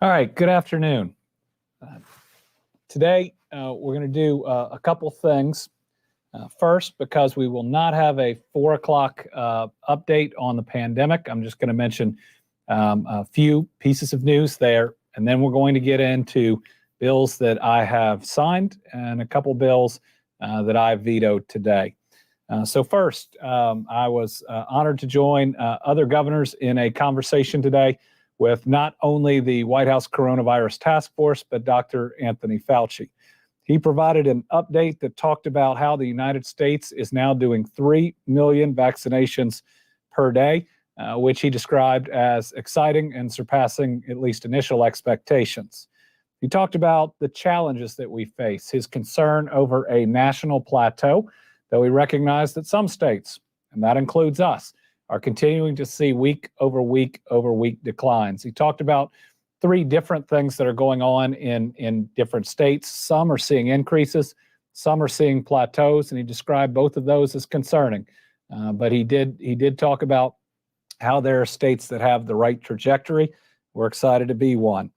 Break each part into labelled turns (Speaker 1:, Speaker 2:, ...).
Speaker 1: All right, good afternoon. Today, we're going to do a couple things. First, because we will not have a 4 o'clock update on the pandemic, I'm just going to mention a few pieces of news there, and then we're going to get into bills that I have signed and a couple bills that I vetoed today. So first, I was honored to join other governors in a conversation today with not only the White House Coronavirus Task Force, but Dr. Anthony Fauci. He provided an update that talked about how the United States is now doing 3 million vaccinations per day, which he described as exciting and surpassing at least initial expectations. He talked about the challenges that we face, his concern over a national plateau, though he recognized that some states, and that includes us, are continuing to see week over week declines. He talked about 3 different things that are going on in different states. Some are seeing increases, some are seeing plateaus, and he described both of those as concerning. But he did talk about how there are states that have the right trajectory. We're excited to be one.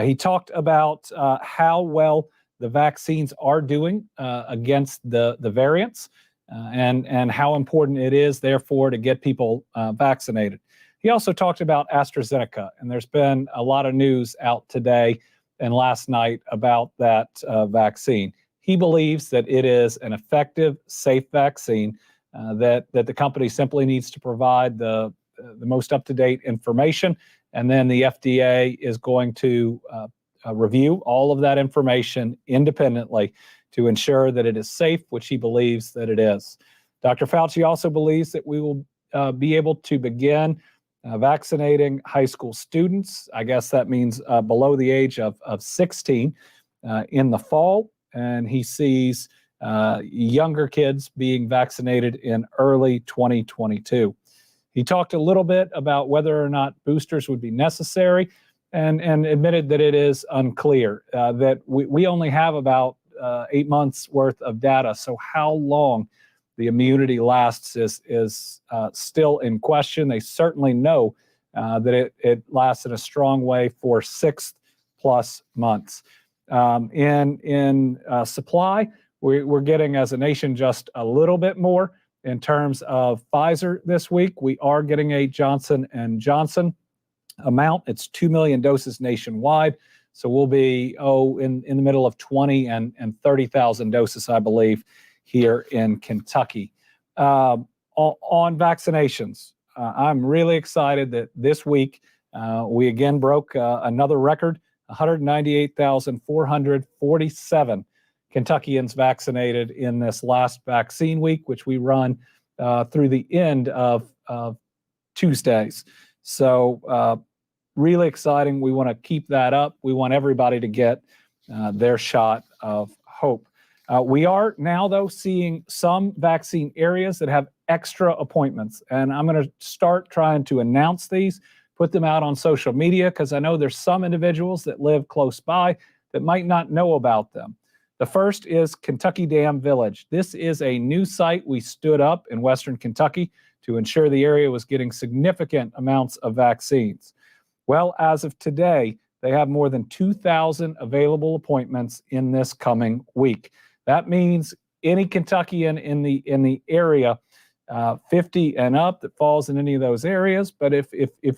Speaker 1: He talked about how well the vaccines are doing against the variants. And how important it is, therefore, to get people vaccinated. He also talked about AstraZeneca, and there's been a lot of news out today and last night about that vaccine. He believes that it is an effective, safe vaccine, that the company simply needs to provide the most up-to-date information, and then the FDA is going to review all of that information independently to ensure that it is safe, which he believes that it is. Dr. Fauci also believes that we will be able to begin vaccinating high school students. I guess that means below the age of 16 in the fall. And he sees younger kids being vaccinated in early 2022. He talked a little bit about whether or not boosters would be necessary and admitted that it is unclear, that we only have about 8 months worth of data. So how long the immunity lasts is still in question. They certainly know that it lasts in a strong way for 6+ months. In supply, we're getting as a nation just a little bit more in terms of Pfizer this week. We are getting a Johnson & Johnson amount. It's 2 million doses nationwide. So we'll be, in the middle of 20 and 30,000 doses, I believe, here in Kentucky. On vaccinations, I'm really excited that this week we again broke another record, 198,447 Kentuckians vaccinated in this last vaccine week, which we run through the end of Tuesdays. So really exciting. We want to keep that up. We want everybody to get their shot of hope. We are now, though, seeing some vaccine areas that have extra appointments. And I'm going to start trying to announce these, put them out on social media, because I know there's some individuals that live close by that might not know about them. The first is Kentucky Dam Village. This is a new site we stood up in Western Kentucky to ensure the area was getting significant amounts of vaccines. Well, as of today, they have more than 2,000 available appointments in this coming week. That means any Kentuckian in the area, 50 and up, that falls in any of those areas. But if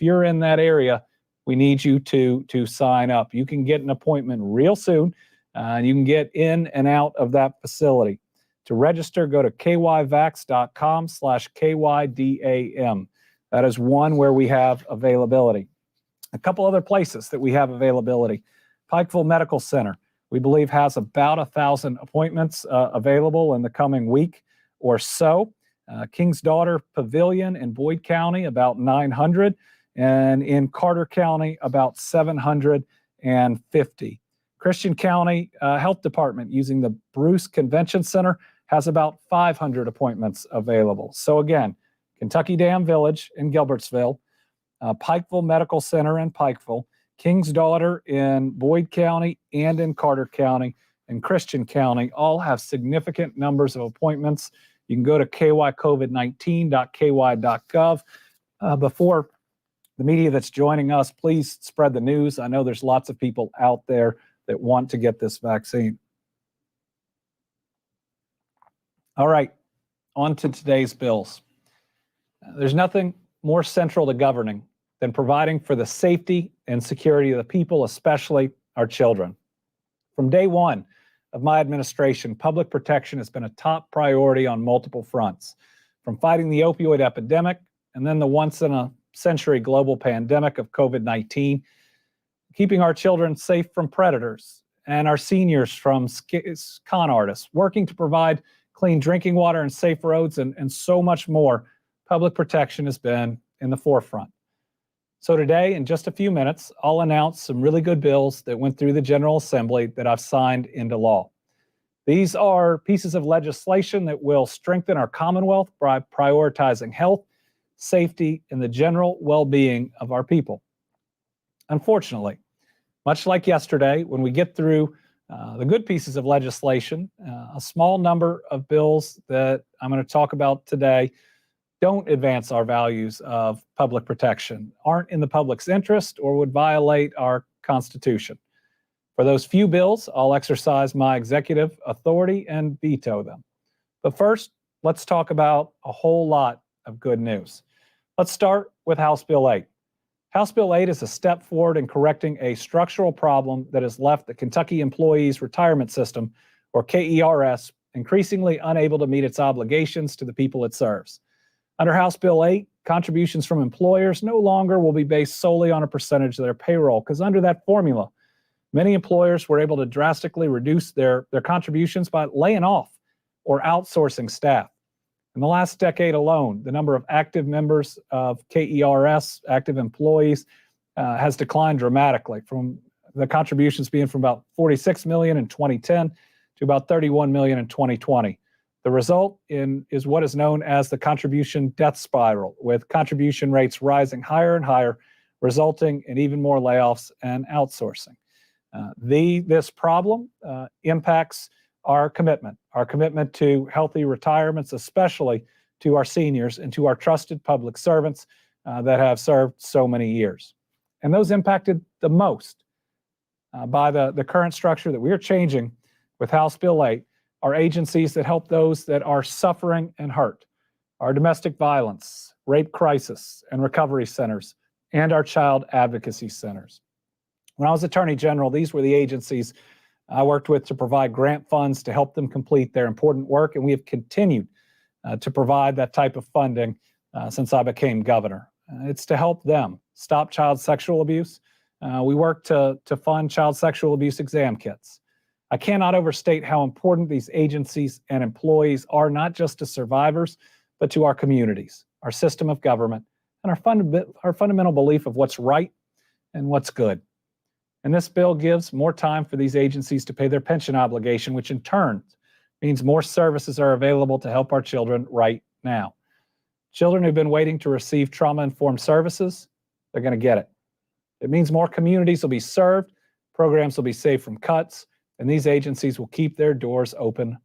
Speaker 1: you're in that area, we need you to sign up. You can get an appointment real soon, and you can get in and out of that facility. To register, go to kyvax.com/KYDAM. That is one where we have availability. A couple other places that we have availability. Pikeville Medical Center, we believe, has about 1,000 appointments available in the coming week or so. King's Daughter Pavilion in Boyd County, about 900. And in Carter County, about 750. Christian County Health Department, using the Bruce Convention Center, has about 500 appointments available. So again, Kentucky Dam Village in Gilbertsville, Pikeville Medical Center in Pikeville, King's Daughter in Boyd County and in Carter County, and Christian County all have significant numbers of appointments. You can go to kycovid19.ky.gov. Before the media that's joining us, please spread the news. I know there's lots of people out there that want to get this vaccine. All right, on to today's bills. There's nothing more central to governing than providing for the safety and security of the people, especially our children. From day one of my administration, public protection has been a top priority on multiple fronts, from fighting the opioid epidemic and then the once-in-a-century global pandemic of COVID-19, keeping our children safe from predators and our seniors from con artists, working to provide clean drinking water and safe roads, and so much more. Public protection has been in the forefront. So today, in just a few minutes, I'll announce some really good bills that went through the General Assembly that I've signed into law. These are pieces of legislation that will strengthen our Commonwealth by prioritizing health, safety, and the general well-being of our people. Unfortunately, much like yesterday, when we get through the good pieces of legislation, a small number of bills that I'm going to talk about today don't advance our values of public protection, aren't in the public's interest, or would violate our Constitution. For those few bills, I'll exercise my executive authority and veto them. But first, let's talk about a whole lot of good news. Let's start with House Bill 8. House Bill 8 is a step forward in correcting a structural problem that has left the Kentucky Employees Retirement System, or KERS, increasingly unable to meet its obligations to the people it serves. Under House Bill 8, contributions from employers no longer will be based solely on a percentage of their payroll, because under that formula, many employers were able to drastically reduce their contributions by laying off or outsourcing staff. In the last decade alone, the number of active members of KERS, active employees, has declined dramatically, from the contributions being from about 46 million in 2010 to about 31 million in 2020. The result is what is known as the contribution death spiral, with contribution rates rising higher and higher, resulting in even more layoffs and outsourcing. This problem impacts our commitment to healthy retirements, especially to our seniors and to our trusted public servants that have served so many years. And those impacted the most by the current structure that we are changing with House Bill 8 are agencies that help those that are suffering and hurt, our domestic violence, rape crisis and recovery centers, and our child advocacy centers. When I was Attorney General, these were the agencies I worked with to provide grant funds to help them complete their important work, and we have continued to provide that type of funding since I became governor. It's to help them stop child sexual abuse. We work to fund child sexual abuse exam kits. I cannot overstate how important these agencies and employees are, not just to survivors, but to our communities, our system of government, and our fundamental belief of what's right and what's good. And this bill gives more time for these agencies to pay their pension obligation, which in turn means more services are available to help our children right now. Children who've been waiting to receive trauma-informed services, they're going to get it. It means more communities will be served, programs will be saved from cuts, and these agencies will keep their doors open.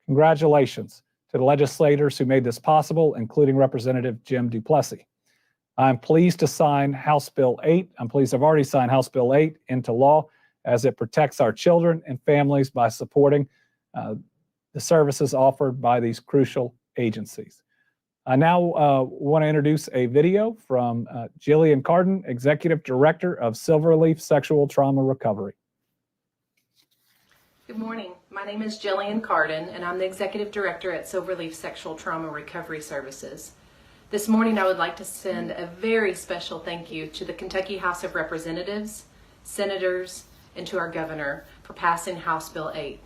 Speaker 1: Congratulations to the legislators who made this possible, including Representative Jim Duplessis. I'm pleased to sign House Bill 8. I'm pleased I've already signed House Bill 8 into law, as it protects our children and families by supporting the services offered by these crucial agencies. I now want to introduce a video from Jillian Carden, Executive Director of Silverleaf Sexual Trauma Recovery.
Speaker 2: Good morning. My name is Jillian Carden, and I'm the Executive Director at Silverleaf Sexual Trauma Recovery Services. This morning, I would like to send a very special thank you to the Kentucky House of Representatives, senators, and to our governor for passing House Bill 8.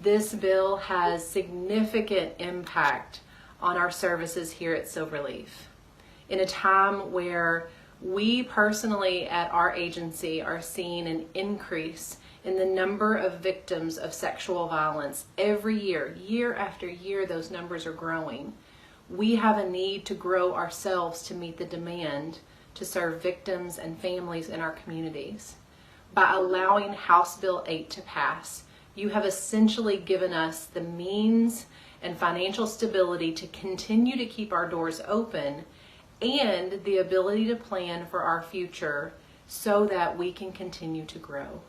Speaker 2: This bill has significant impact on our services here at Silverleaf. In a time where we personally at our agency are seeing an increase in the number of victims of sexual violence every year, year after year, those numbers are growing. We have a need to grow ourselves to meet the demand to serve victims and families in our communities. By allowing House Bill 8 to pass, you have essentially given us the means and financial stability to continue to keep our doors open and the ability to plan for our future so that we can continue to grow.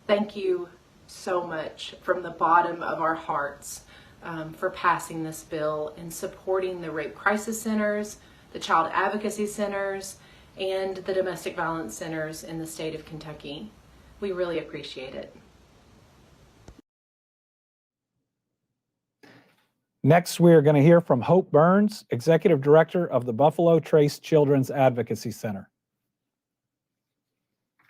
Speaker 2: Thank you so much from the bottom of our hearts for passing this bill and supporting the rape crisis centers, the child advocacy centers, and the domestic violence centers in the state of Kentucky. We really appreciate it.
Speaker 1: Next, we are going to hear from Hope Burns, Executive Director of the Buffalo Trace Children's Advocacy Center.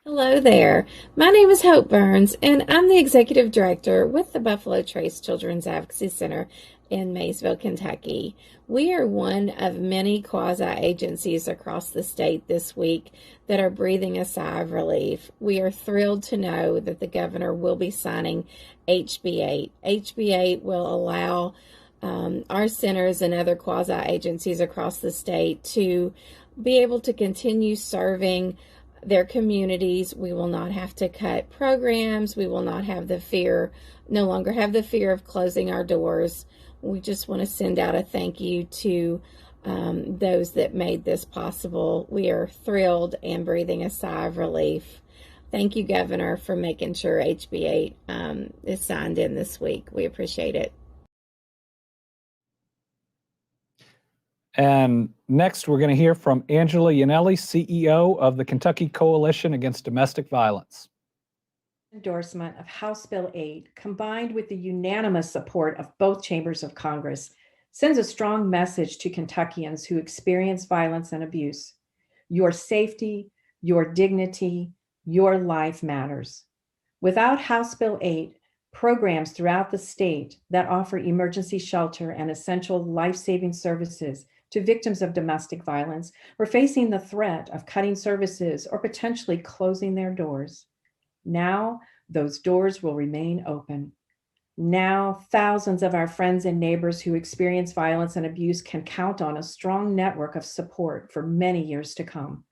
Speaker 3: Hello there. My name is Hope Burns, and I'm the Executive Director with the Buffalo Trace Children's Advocacy Center in Maysville, Kentucky. We are one of many quasi-agencies across the state this week that are breathing a sigh of relief. We are thrilled to know that the governor will be signing HB 8. HB 8 will allow our centers and other quasi-agencies across the state to be able to continue serving their communities. We will not have to cut programs. We will not have no longer have the fear of closing our doors. We just want to send out a thank you to those that made this possible. We are thrilled and breathing a sigh of relief. Thank you, Governor, for making sure HB 8 is signed in this week. We appreciate it.
Speaker 1: And next, we're going to hear from Angela Yanelli, CEO of the Kentucky Coalition Against Domestic Violence.
Speaker 4: Endorsement of House Bill 8, combined with the unanimous support of both chambers of Congress, sends a strong message to Kentuckians who experience violence and abuse. Your safety, your dignity, your life matters. Without House Bill 8, programs throughout the state that offer emergency shelter and essential life-saving services to victims of domestic violence were facing the threat of cutting services or potentially closing their doors. Now, those doors will remain open. Now, thousands of our friends and neighbors who experience violence and abuse can count on a strong network of support for many years to come.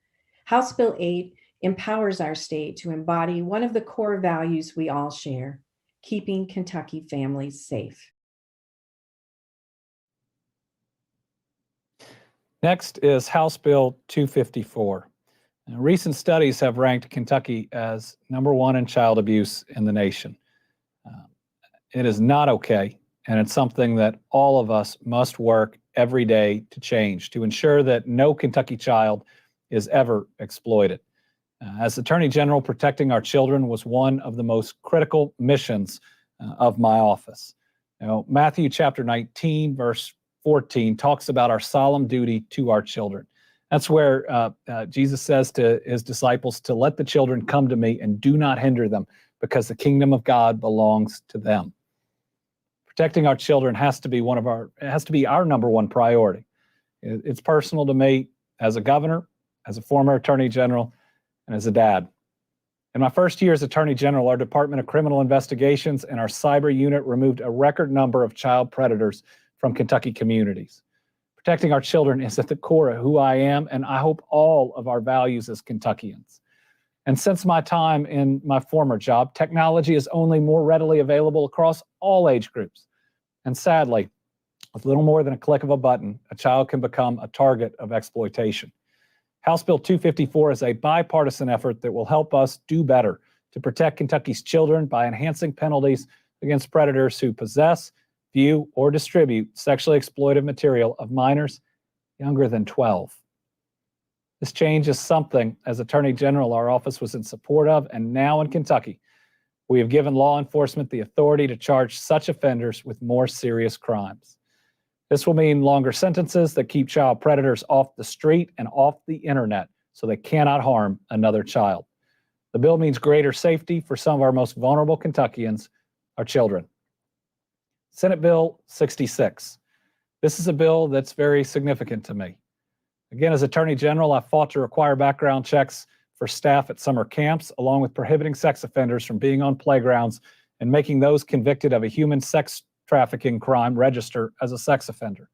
Speaker 4: House Bill 8 empowers our state to embody one of the core values we all share: keeping Kentucky families safe.
Speaker 1: Next is House Bill 254. Now, recent studies have ranked Kentucky as #1 in child abuse in the nation. It is not okay, and it's something that all of us must work every day to change, to ensure that no Kentucky child is ever exploited. As Attorney General, protecting our children was one of the most critical missions of my office. Matthew chapter 19, verse 14 talks about our solemn duty to our children. That's where Jesus says to his disciples to let the children come to me and do not hinder them, because the kingdom of God belongs to them. Protecting our children has to be our #1 priority. It's personal to me as a governor, as a former attorney general, and as a dad. In my first year as Attorney General, our Department of Criminal Investigations and our cyber unit removed a record number of child predators from Kentucky communities. Protecting our children is at the core of who I am, and I hope all of our values as Kentuckians. And since my time in my former job, technology is only more readily available across all age groups. And sadly, with little more than a click of a button, a child can become a target of exploitation. House Bill 254 is a bipartisan effort that will help us do better to protect Kentucky's children by enhancing penalties against predators who possess, view, or distribute sexually exploitive material of minors younger than 12. This change is something, as Attorney General, our office was in support of, and now in Kentucky, we have given law enforcement the authority to charge such offenders with more serious crimes. This will mean longer sentences that keep child predators off the street and off the internet so they cannot harm another child. The bill means greater safety for some of our most vulnerable Kentuckians, our children. Senate Bill 66. This is a bill that's very significant to me. Again, as Attorney General, I fought to require background checks for staff at summer camps, along with prohibiting sex offenders from being on playgrounds and making those convicted of a human sex trafficking crime register as a sex offender.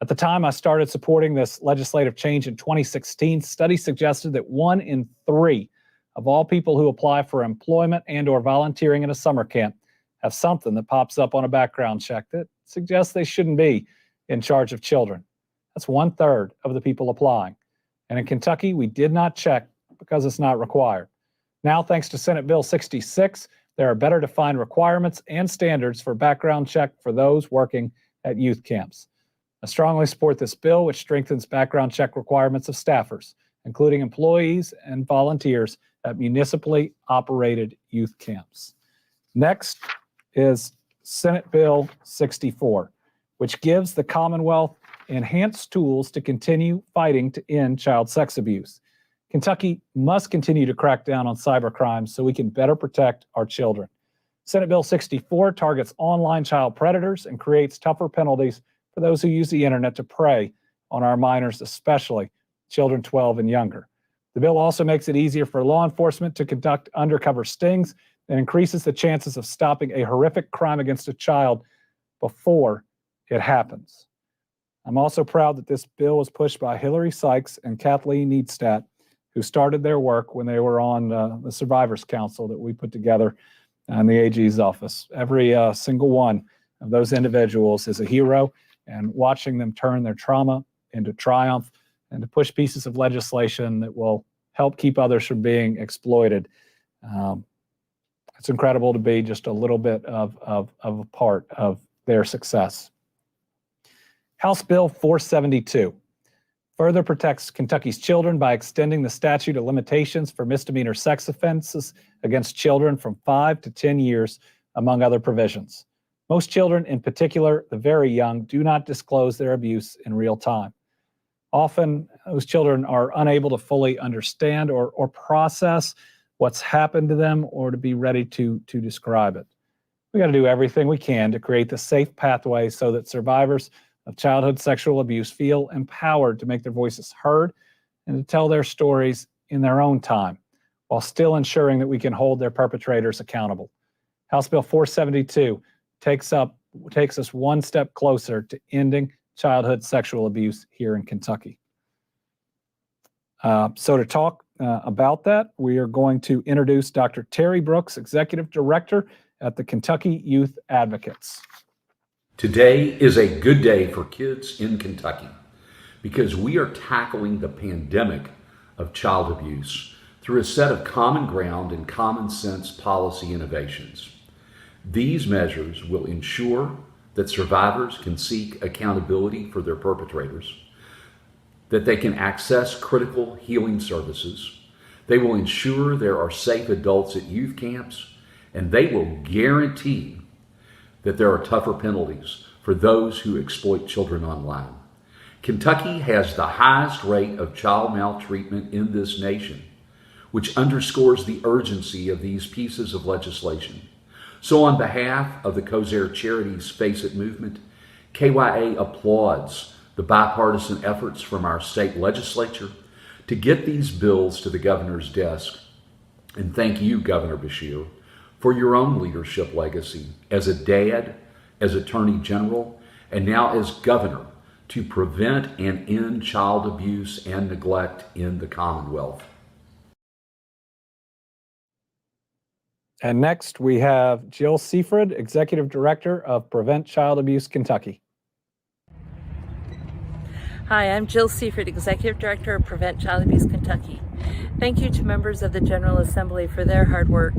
Speaker 1: At the time I started supporting this legislative change in 2016, studies suggested that 1 in 3 of all people who apply for employment and or volunteering in a summer camp have something that pops up on a background check that suggests they shouldn't be in charge of children. That's 1/3 of the people applying. And in Kentucky, we did not check because it's not required. Now, thanks to Senate Bill 66, there are better defined requirements and standards for background check for those working at youth camps. I strongly support this bill, which strengthens background check requirements of staffers, including employees and volunteers at municipally operated youth camps. Next is Senate Bill 64, which gives the Commonwealth enhanced tools to continue fighting to end child sex abuse. Kentucky must continue to crack down on cybercrimes so we can better protect our children. Senate Bill 64 targets online child predators and creates tougher penalties for those who use the internet to prey on our minors, especially children 12 and younger. The bill also makes it easier for law enforcement to conduct undercover stings and increases the chances of stopping a horrific crime against a child before it happens. I'm also proud that this bill was pushed by Hillary Sykes and Kathleen Needstadt, who started their work when they were on the Survivors Council that we put together in the AG's office. Every single one of those individuals is a hero, and watching them turn their trauma into triumph and to push pieces of legislation that will help keep others from being exploited. It's incredible to be just a little bit of a part of their success. House Bill 472 further protects Kentucky's children by extending the statute of limitations for misdemeanor sex offenses against children from 5 to 10 years, among other provisions. Most children, in particular the very young, do not disclose their abuse in real time. Often, those children are unable to fully understand or process what's happened to them or to be ready to describe it. We got to do everything we can to create the safe pathway so that survivors of childhood sexual abuse feel empowered to make their voices heard and to tell their stories in their own time, while still ensuring that we can hold their perpetrators accountable. House Bill 472 takes us one step closer to ending childhood sexual abuse here in Kentucky. So to talk about that, we are going to introduce Dr. Terry Brooks, Executive Director at the Kentucky Youth Advocates.
Speaker 5: Today is a good day for kids in Kentucky because we are tackling the pandemic of child abuse through a set of common ground and common sense policy innovations. These measures will ensure that survivors can seek accountability for their perpetrators, that they can access critical healing services, they will ensure there are safe adults at youth camps, and they will guarantee that there are tougher penalties for those who exploit children online. Kentucky has the highest rate of child maltreatment in this nation, which underscores the urgency of these pieces of legislation. So on behalf of the Kosair Charities Face It movement, KYA applauds the bipartisan efforts from our state legislature to get these bills to the governor's desk. And thank you, Governor Beshear, for your own leadership legacy as a dad, as Attorney General, and now as governor to prevent and end child abuse and neglect in the Commonwealth.
Speaker 1: And next we have Jill Seaford, Executive Director of Prevent Child Abuse Kentucky.
Speaker 6: Hi, I'm Jill Seaford, Executive Director of Prevent Child Abuse Kentucky. Thank you to members of the General Assembly for their hard work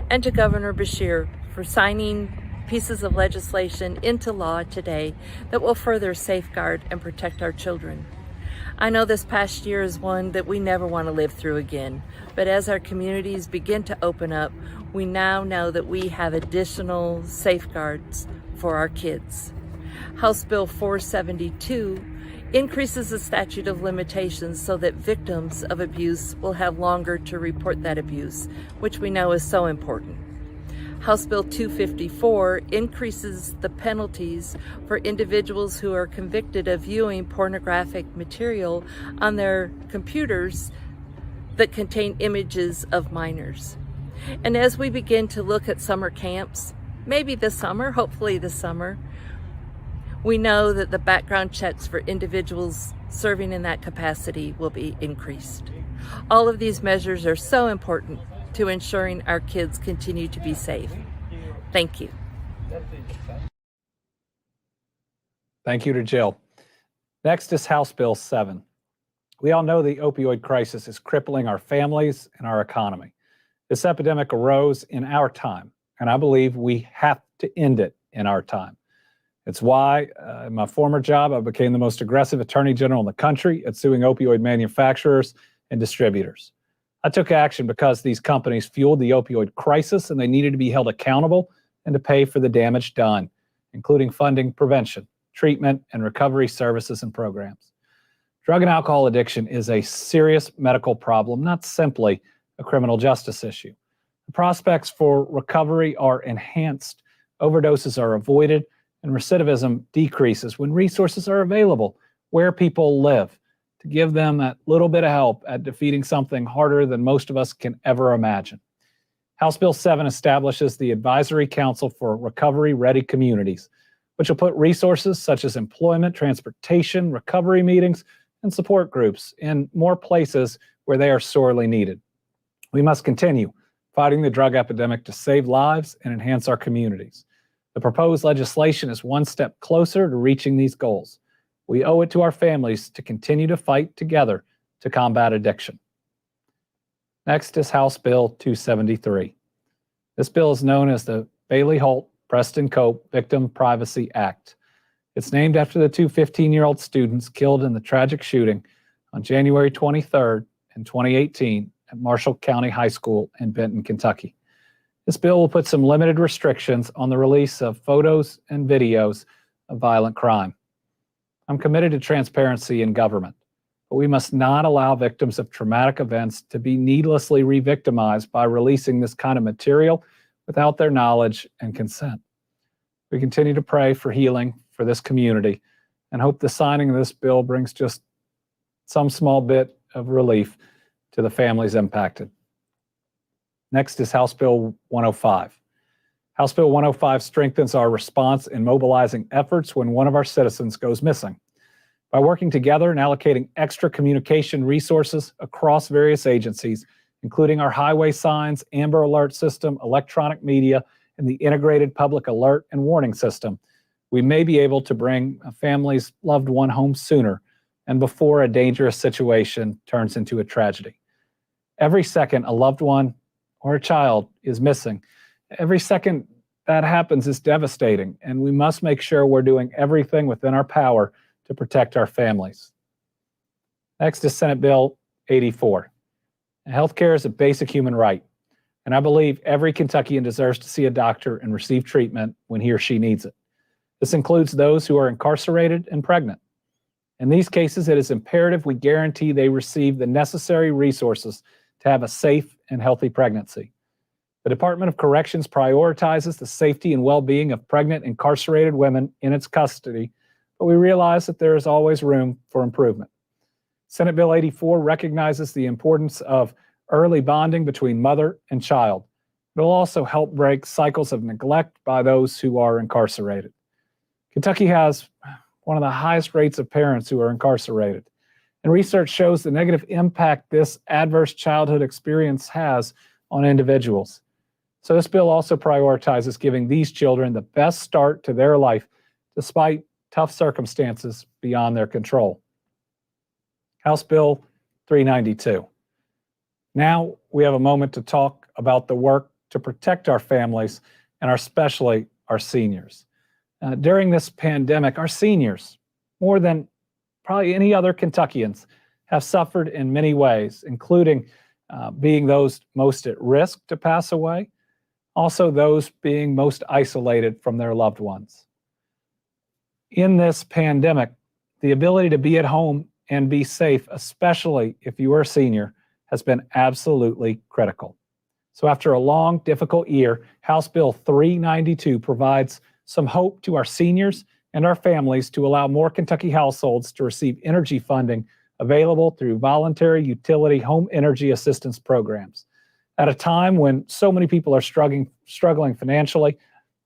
Speaker 6: and to Governor Beshear for signing pieces of legislation into law today that will further safeguard and protect our children. I know this past year is one that we never want to live through again, but as our communities begin to open up, we now know that we have additional safeguards for our kids. House Bill 472 increases the statute of limitations so that victims of abuse will have longer to report that abuse, which we know is so important. House Bill 254 increases the penalties for individuals who are convicted of viewing pornographic material on their computers that contain images of minors. And as we begin to look at summer camps, maybe this summer, hopefully this summer, we know that the background checks for individuals serving in that capacity will be increased. All of these measures are so important to ensuring our kids continue to be safe. Thank you.
Speaker 1: Thank you to Jill. Next is House Bill 7. We all know the opioid crisis is crippling our families and our economy. This epidemic arose in our time, and I believe we have to end it in our time. It's why, in my former job, I became the most aggressive attorney general in the country at suing opioid manufacturers and distributors. I took action because these companies fueled the opioid crisis and they needed to be held accountable and to pay for the damage done, including funding prevention, treatment, and recovery services and programs. Drug and alcohol addiction is a serious medical problem, not simply a criminal justice issue. The prospects for recovery are enhanced, overdoses are avoided, and recidivism decreases when resources are available where people live to give them that little bit of help at defeating something harder than most of us can ever imagine. House Bill 7 establishes the Advisory Council for Recovery Ready Communities, which will put resources such as employment, transportation, recovery meetings, and support groups in more places where they are sorely needed. We must continue fighting the drug epidemic to save lives and enhance our communities. The proposed legislation is one step closer to reaching these goals. We owe it to our families to continue to fight together to combat addiction. Next is House Bill 273. This bill is known as the Bailey-Holt-Preston Cope Victim Privacy Act. It's named after the two 15-year-old students killed in the tragic shooting on January 23rd in 2018 at Marshall County High School in Benton, Kentucky. This bill will put some limited restrictions on the release of photos and videos of violent crime. I'm committed to transparency in government, but we must not allow victims of traumatic events to be needlessly re-victimized by releasing this kind of material without their knowledge and consent. We continue to pray for healing for this community and hope the signing of this bill brings just some small bit of relief to the families impacted. Next is House Bill 105. House Bill 105 strengthens our response in mobilizing efforts when one of our citizens goes missing. By working together and allocating extra communication resources across various agencies, including our highway signs, Amber Alert system, electronic media, and the integrated public alert and warning system, we may be able to bring a family's loved one home sooner and before a dangerous situation turns into a tragedy. Every second a loved one or a child is missing, every second that happens is devastating, and we must make sure we're doing everything within our power to protect our families. Next is Senate Bill 84. Healthcare is a basic human right, and I believe every Kentuckian deserves to see a doctor and receive treatment when he or she needs it. This includes those who are incarcerated and pregnant. In these cases, it is imperative we guarantee they receive the necessary resources to have a safe and healthy pregnancy. The Department of Corrections prioritizes the safety and well-being of pregnant, incarcerated women in its custody, but we realize that there is always room for improvement. Senate Bill 84 recognizes the importance of early bonding between mother and child. It will also help break cycles of neglect by those who are incarcerated. Kentucky has one of the highest rates of parents who are incarcerated, and research shows the negative impact this adverse childhood experience has on individuals. So this bill also prioritizes giving these children the best start to their life despite tough circumstances beyond their control. House Bill 392. Now we have a moment to talk about the work to protect our families and especially our seniors. During this pandemic, our seniors, more than probably any other Kentuckians, have suffered in many ways, including being those most at risk to pass away, also those being most isolated from their loved ones. In this pandemic, the ability to be at home and be safe, especially if you are a senior, has been absolutely critical. So after a long, difficult year, House Bill 392 provides some hope to our seniors and our families to allow more Kentucky households to receive energy funding available through voluntary utility home energy assistance programs. At a time when so many people are struggling financially,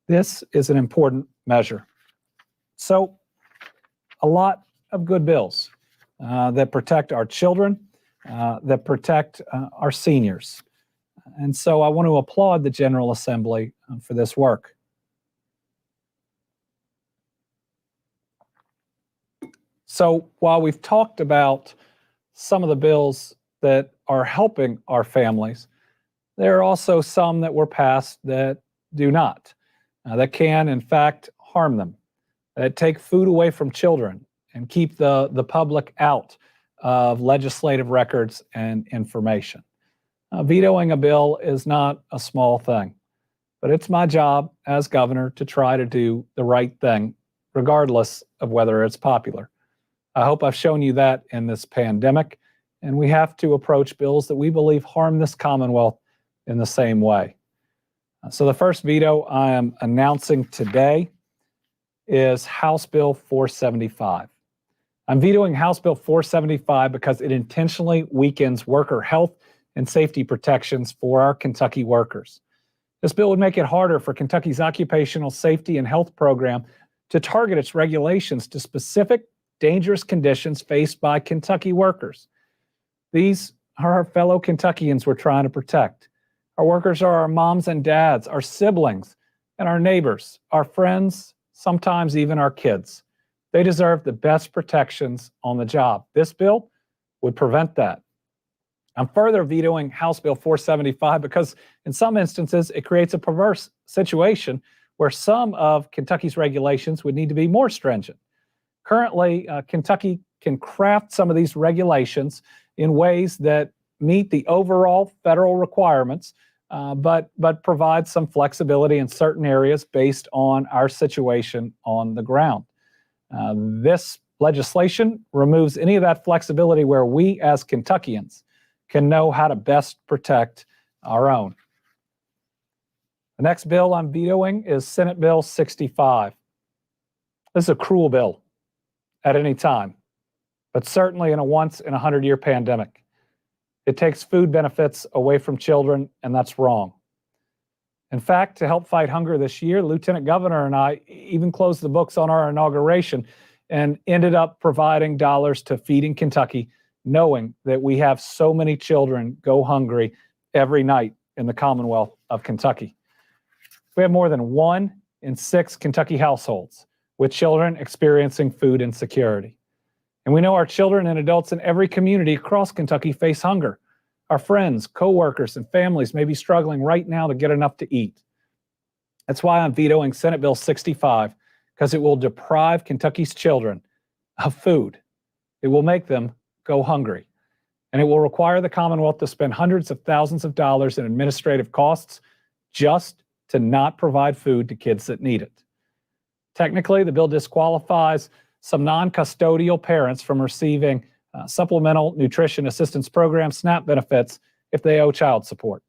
Speaker 1: this is an important measure. So, a lot of good bills that protect our children, that protect our seniors. And so I want to applaud the General Assembly for this work. So while we've talked about some of the bills that are helping our families, there are also some that were passed that do not, that can, in fact, harm them, that take food away from children and keep the public out of legislative records and information. Vetoing a bill is not a small thing, but it's my job as governor to try to do the right thing, regardless of whether it's popular. I hope I've shown you that in this pandemic, and we have to approach bills that we believe harm this Commonwealth in the same way. So the first veto I am announcing today is House Bill 475. I'm vetoing House Bill 475 because it intentionally weakens worker health and safety protections for our Kentucky workers. This bill would make it harder for Kentucky's occupational safety and health program to target its regulations to specific dangerous conditions faced by Kentucky workers. These are our fellow Kentuckians we're trying to protect. Our workers are our moms and dads, our siblings, and our neighbors, our friends, sometimes even our kids. They deserve the best protections on the job. This bill would prevent that. I'm further vetoing House Bill 475 because in some instances it creates a perverse situation where some of Kentucky's regulations would need to be more stringent. Currently, Kentucky can craft some of these regulations in ways that meet the overall federal requirements, but provide some flexibility in certain areas based on our situation on the ground. This legislation removes any of that flexibility where we as Kentuckians can know how to best protect our own. The next bill I'm vetoing is Senate Bill 65. This is a cruel bill at any time, but certainly in a once-in-a-100-year pandemic. It takes food benefits away from children, and that's wrong. In fact, to help fight hunger this year, Lieutenant Governor and I even closed the books on our inauguration and ended up providing dollars to Feeding Kentucky, knowing that we have so many children go hungry every night in the Commonwealth of Kentucky. We have more than 1 in 6 Kentucky households with children experiencing food insecurity. And we know our children and adults in every community across Kentucky face hunger. Our friends, coworkers, and families may be struggling right now to get enough to eat. That's why I'm vetoing Senate Bill 65, because it will deprive Kentucky's children of food. It will make them go hungry. And it will require the Commonwealth to spend hundreds of thousands of dollars in administrative costs just to not provide food to kids that need it. Technically, the bill disqualifies some non-custodial parents from receiving Supplemental Nutrition Assistance Program SNAP benefits if they owe child support.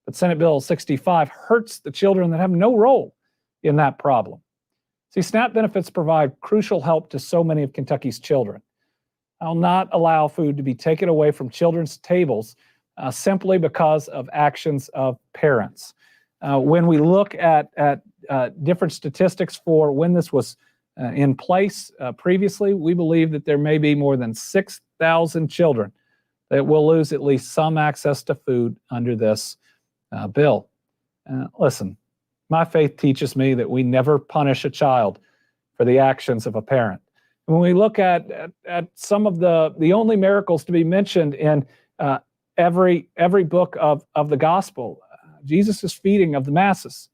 Speaker 1: But Senate Bill 65 hurts the children that have no role in that problem. See, SNAP benefits provide crucial help to so many of Kentucky's children. I'll not allow food to be taken away from children's tables simply because of actions of parents. When we look at different statistics for when this was in place previously, we believe that there may be more than 6,000 children that will lose at least some access to food under this bill. Listen, my faith teaches me that we never punish a child for the actions of a parent. When we look at some of the only miracles to be mentioned in every book of the gospel, Jesus' feeding of the masses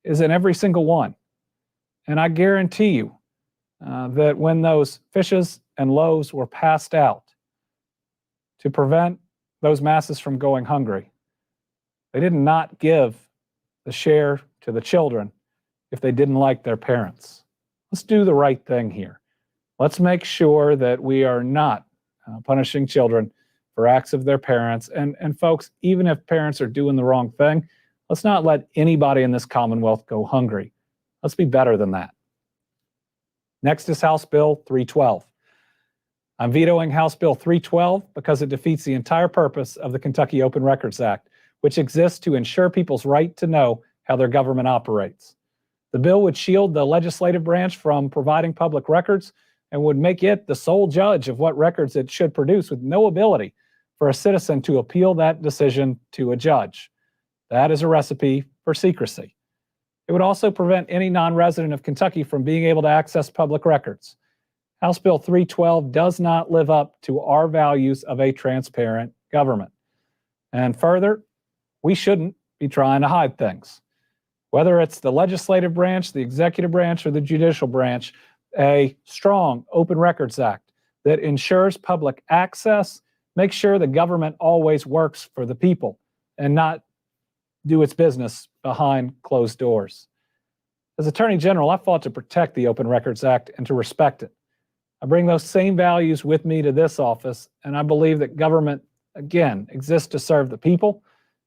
Speaker 1: is in every single one. And I guarantee you that when those fishes and loaves were passed out to prevent those masses from going hungry, they did not give the share to the children if they didn't like their parents. Let's do the right thing here. Let's make sure that we are not punishing children for acts of their parents. And folks, even if parents are doing the wrong thing, let's not let anybody in this Commonwealth go hungry. Let's be better than that. Next is House Bill 312. I'm vetoing House Bill 312 because it defeats the entire purpose of the Kentucky Open Records Act, which exists to ensure people's right to know how their government operates. The bill would shield the legislative branch from providing public records and would make it the sole judge of what records it should produce, with no ability for a citizen to appeal that decision to a judge. That is a recipe for secrecy. It would also prevent any non-resident of Kentucky from being able to access public records. House Bill 312 does not live up to our values of a transparent government. And further, we shouldn't be trying to hide things. Whether it's the legislative branch, the executive branch, or the judicial branch, a strong Open Records Act that ensures public access makes sure the government always works for the people and not do its business behind closed doors. As Attorney General, I fought to protect the Open Records Act and to respect it. I bring those same values with me to this office, and I believe that government, again, exists to serve the people,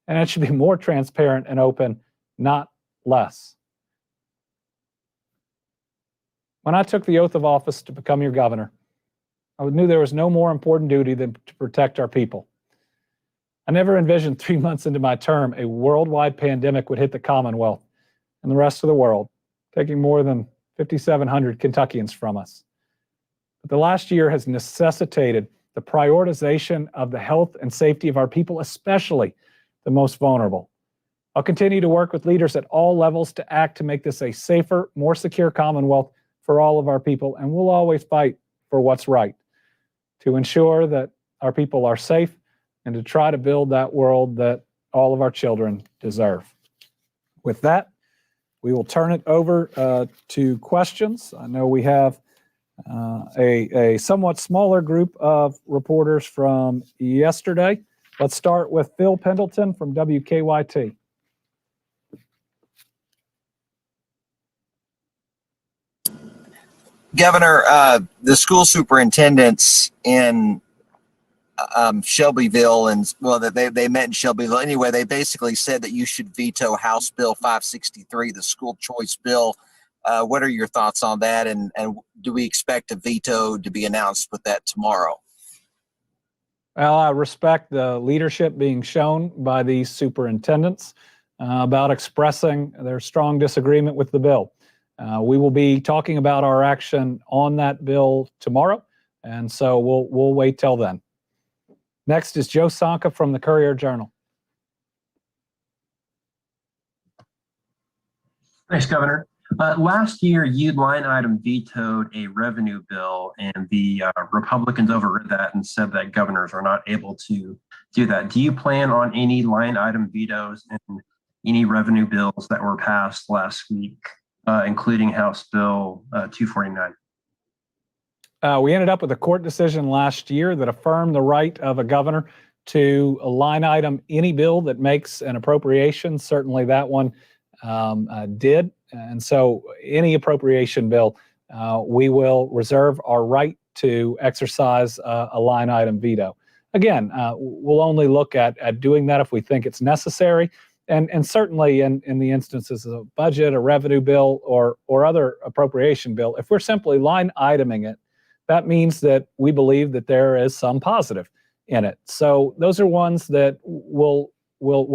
Speaker 1: and it should be more transparent and open, not less. When I took the oath of office to become your governor, I knew there was no more important duty than to protect our people. I never envisioned 3 months into my term a worldwide pandemic would hit the Commonwealth and the rest of the world, taking more than 5,700 Kentuckians from us. But the last year has necessitated the prioritization of the health and safety of our people, especially the most vulnerable. I'll continue to work with leaders at all levels to act to make this a safer, more secure Commonwealth for all of our people, and we'll always fight for what's right to ensure that our people are safe and to try to build that world that all of our children deserve. With that, we will turn it over to questions. I know we have a somewhat smaller group of reporters from yesterday. Let's start with Phil Pendleton from WKYT.
Speaker 7: Governor, the school superintendents in Shelbyville, and well, they met in Shelbyville anyway. They basically said that you should veto House Bill 563, the school choice bill. What are your thoughts on that? And do we expect a veto to be announced with that tomorrow?
Speaker 1: Well, I respect the leadership being shown by these superintendents about expressing their strong disagreement with the bill. We will be talking about our action on that bill tomorrow, and so we'll wait till then. Next is Joe Sonka from the Courier-Journal.
Speaker 8: Thanks, Governor. Last year, you line item vetoed a revenue bill, and the Republicans overrid that and said that governors are not able to do that. Do you plan on any line item vetoes in any revenue bills that were passed last week, including House Bill 249?
Speaker 1: We ended up with a court decision last year that affirmed the right of a governor to line item any bill that makes an appropriation. Certainly that one did. And so any appropriation bill, we will reserve our right to exercise a line item veto. Again, we'll only look at doing that if we think it's necessary. And certainly in the instances of a budget, a revenue bill, or other appropriation bill, if we're simply line iteming it, that means that we believe that there is some positive in it. So those are ones that we'll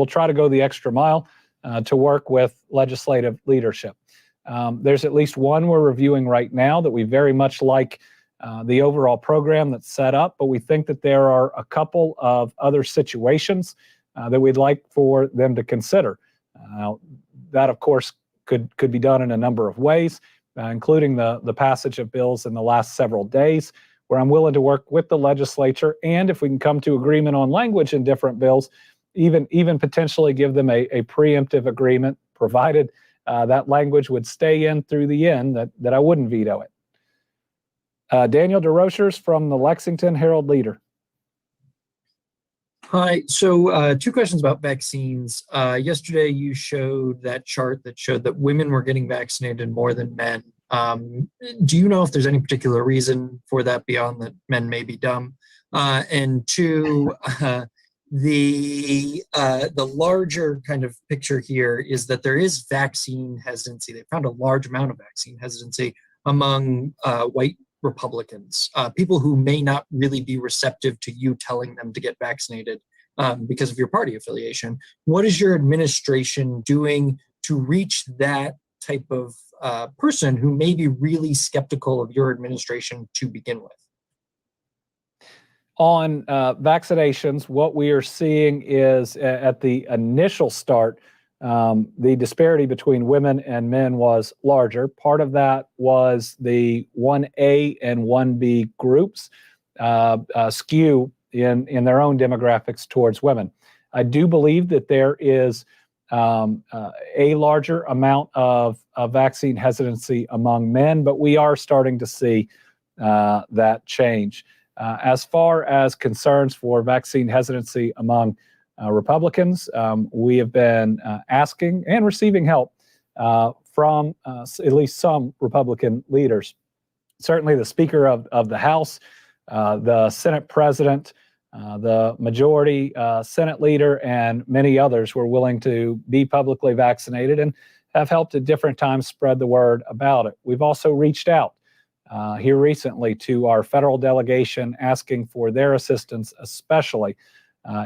Speaker 1: try to go the extra mile to work with legislative leadership. There's at least one we're reviewing right now that we very much like the overall program that's set up, but we think that there are a couple of other situations that we'd like for them to consider. That, of course, could be done in a number of ways, including the passage of bills in the last several days, where I'm willing to work with the legislature, and if we can come to agreement on language in different bills, even potentially give them a preemptive agreement, provided that language would stay in through the end, that I wouldn't veto it. Daniel DeRochers from the Lexington Herald-Leader.
Speaker 9: Hi, so 2 questions about vaccines. Yesterday you showed that chart that showed that women were getting vaccinated more than men. Do you know if there's any particular reason for that beyond that men may be dumb? And 2, the larger kind of picture here is that there is vaccine hesitancy. They found a large amount of vaccine hesitancy among white Republicans, people who may not really be receptive to you telling them to get vaccinated because of your party affiliation. What is your administration doing to reach that type of person who may be really skeptical of your administration to begin with?
Speaker 1: On vaccinations, what we are seeing is at the initial start, the disparity between women and men was larger. Part of that was the 1A and 1B groups skew in their own demographics towards women. I do believe that there is a larger amount of vaccine hesitancy among men, but we are starting to see that change. As far as concerns for vaccine hesitancy among Republicans, we have been asking and receiving help from at least some Republican leaders. Certainly the Speaker of the House, the Senate President, the majority Senate leader, and many others were willing to be publicly vaccinated and have helped at different times spread the word about it. We've also reached out here recently to our federal delegation asking for their assistance, especially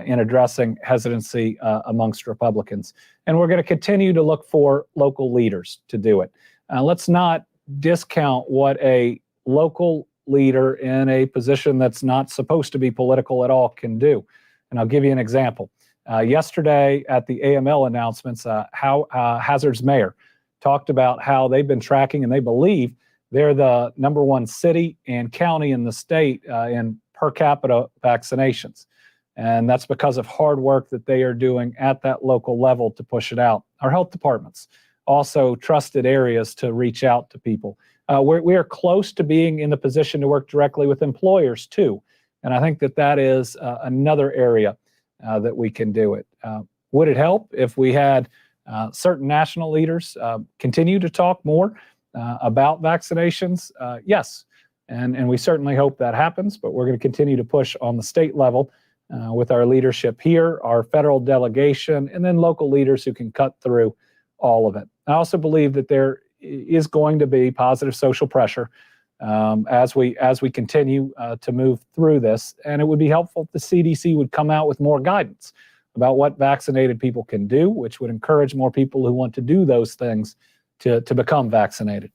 Speaker 1: in addressing hesitancy amongst Republicans. And we're going to continue to look for local leaders to do it. Let's not discount what a local leader in a position that's not supposed to be political at all can do. And I'll give you an example. Yesterday at the AML announcements, Hazard's mayor talked about how they've been tracking, and they believe they're the #1 city and county in the state in per capita vaccinations. And that's because of hard work that they are doing at that local level to push it out. Our health departments also trusted areas to reach out to people. We are close to being in the position to work directly with employers too. And I think that is another area that we can do it. Would it help if we had certain national leaders continue to talk more about vaccinations? Yes. And we certainly hope that happens, but we're going to continue to push on the state level with our leadership here, our federal delegation, and then local leaders who can cut through all of it. I also believe that there is going to be positive social pressure as we continue to move through this, and it would be helpful if the CDC would come out with more guidance about what vaccinated people can do, which would encourage more people who want to do those things to become vaccinated.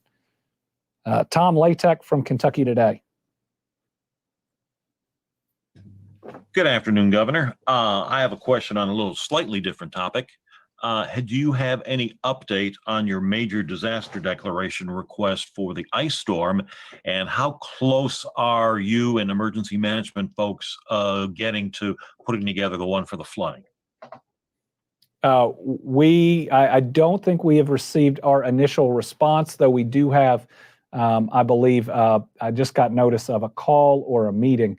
Speaker 1: Tom Latek from Kentucky Today.
Speaker 10: Good afternoon, Governor. I have a question on a little slightly different topic. Do you have any update on your major disaster declaration request for the ice storm, and how close are you and emergency management folks getting to putting together the one for the flooding?
Speaker 1: I don't think we have received our initial response, though we do have, I believe, I just got notice of a call or a meeting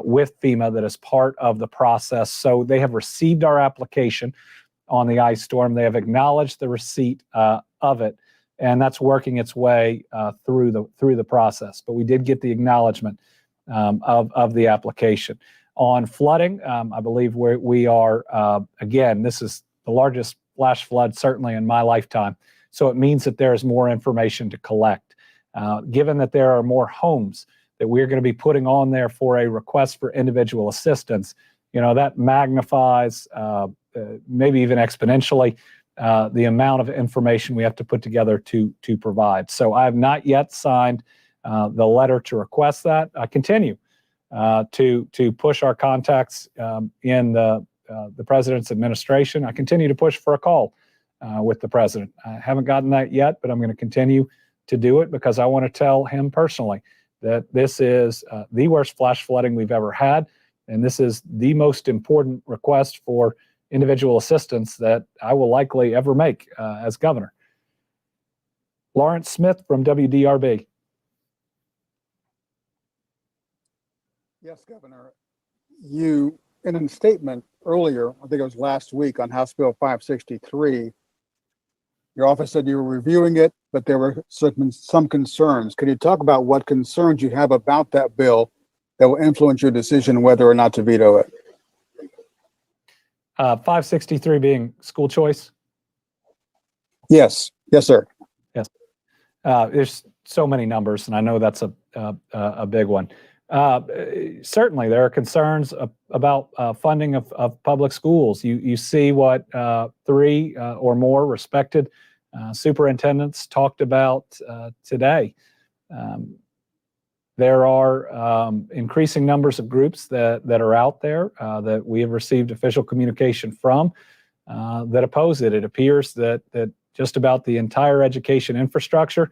Speaker 1: with FEMA that is part of the process. So they have received our application on the ice storm. They have acknowledged the receipt of it, and that's working its way through the process. But we did get the acknowledgement of the application. On flooding, I believe we are, again, this is the largest flash flood certainly in my lifetime. So it means that there is more information to collect. Given that there are more homes that we're going to be putting on there for a request for individual assistance, that magnifies, maybe even exponentially, the amount of information we have to put together to provide. So I have not yet signed the letter to request that. I continue to push our contacts in the president's administration. I continue to push for a call with the president. I haven't gotten that yet, but I'm going to continue to do it because I want to tell him personally that this is the worst flash flooding we've ever had, and this is the most important request for individual assistance that I will likely ever make as governor. Lawrence Smith from WDRB.
Speaker 11: Yes, Governor. You, in a statement earlier, I think it was last week on House Bill 563, your office said you were reviewing it, but there were some concerns. Can you talk about what concerns you have about that bill that will influence your decision whether or not to veto it?
Speaker 1: 563 being school choice?
Speaker 11: Yes. Yes, sir.
Speaker 1: Yes. There's so many numbers, and I know that's a big one. Certainly, there are concerns about funding of public schools. You see what 3 or more respected superintendents talked about today. There are increasing numbers of groups that are out there that we have received official communication from that oppose it. It appears that just about the entire education infrastructure,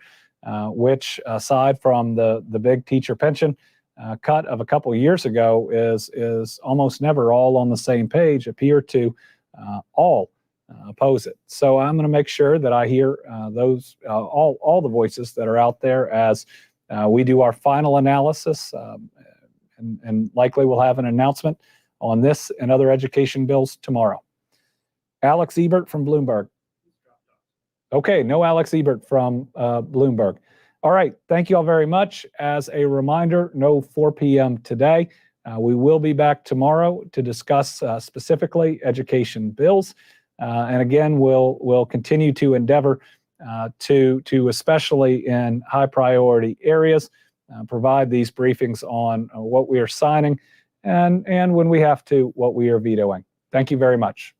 Speaker 1: which aside from the big teacher pension cut of a couple of years ago is almost never all on the same page, appear to all oppose it. So I'm going to make sure that I hear those all the voices that are out there as we do our final analysis, and likely we'll have an announcement on this and other education bills tomorrow. Alex Ebert from Bloomberg. Okay, no Alex Ebert from Bloomberg. All right, thank you all very much. As a reminder, no 4 p.m. today. We will be back tomorrow to discuss specifically education bills. And again, we'll continue to endeavor to especially in high priority areas, provide these briefings on what we are signing and when we have to, what we are vetoing. Thank you very much.